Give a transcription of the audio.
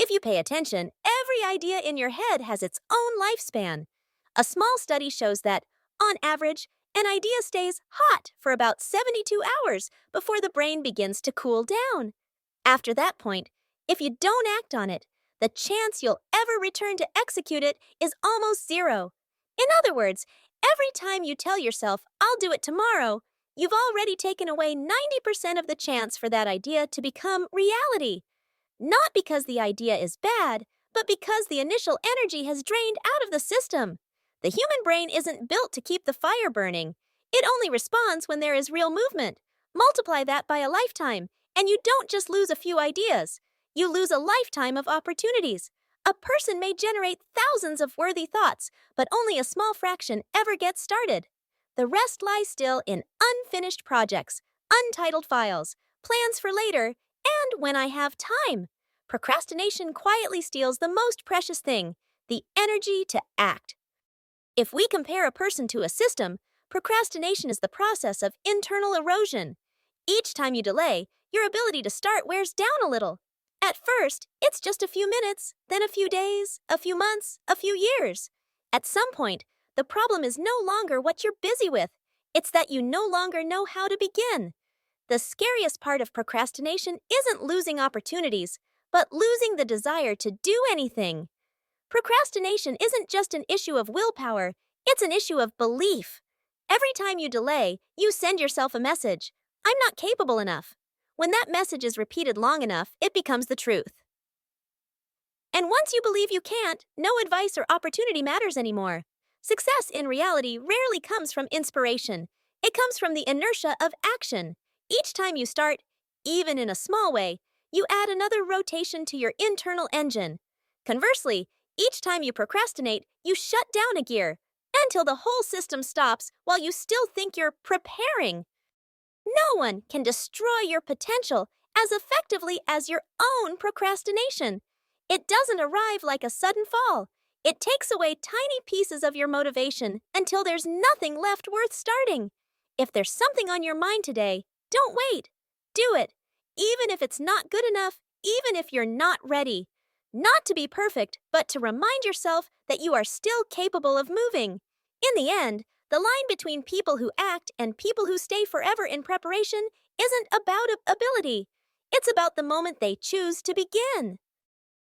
If you pay attention, every idea in your head has its own lifespan. A small study shows that, on average, an idea stays hot for about 72 hours before the brain begins to cool down. After that point, if you don't act on it, the chance you'll ever return to execute it is almost zero. In other words, every time you tell yourself, "I'll do it tomorrow," you've already taken away 90% of the chance for that idea to become reality. Not because the idea is bad, but because the initial energy has drained out of the system. The human brain isn't built to keep the fire burning. It only responds when there is real movement. Multiply that by a lifetime, and you don't just lose a few ideas. You lose a lifetime of opportunities. A person may generate thousands of worthy thoughts, but only a small fraction ever gets started. The rest lies still in unfinished projects, untitled files, plans for later, and when I have time. Procrastination quietly steals the most precious thing, the energy to act. If we compare a person to a system, procrastination is the process of internal erosion. Each time you delay, your ability to start wears down a little. At first, it's just a few minutes, then a few days, a few months, a few years. At some point, the problem is no longer what you're busy with. It's that you no longer know how to begin. The scariest part of procrastination isn't losing opportunities, but losing the desire to do anything. Procrastination isn't just an issue of willpower, it's an issue of belief. Every time you delay, you send yourself a message: "I'm not capable enough." When that message is repeated long enough, it becomes the truth. And once you believe you can't, no advice or opportunity matters anymore. Success in reality rarely comes from inspiration. It comes from the inertia of action. Each time you start, even in a small way, you add another rotation to your internal engine. Conversely, each time you procrastinate, you shut down a gear until the whole system stops while you still think you're preparing. No one can destroy your potential as effectively as your own procrastination. It doesn't arrive like a sudden fall. It takes away tiny pieces of your motivation until there's nothing left worth starting. If there's something on your mind today, don't wait. Do it, even if it's not good enough, even if you're not ready. Not to be perfect, but to remind yourself that you are still capable of moving. In the end, the line between people who act and people who stay forever in preparation isn't about ability. It's about the moment they choose to begin.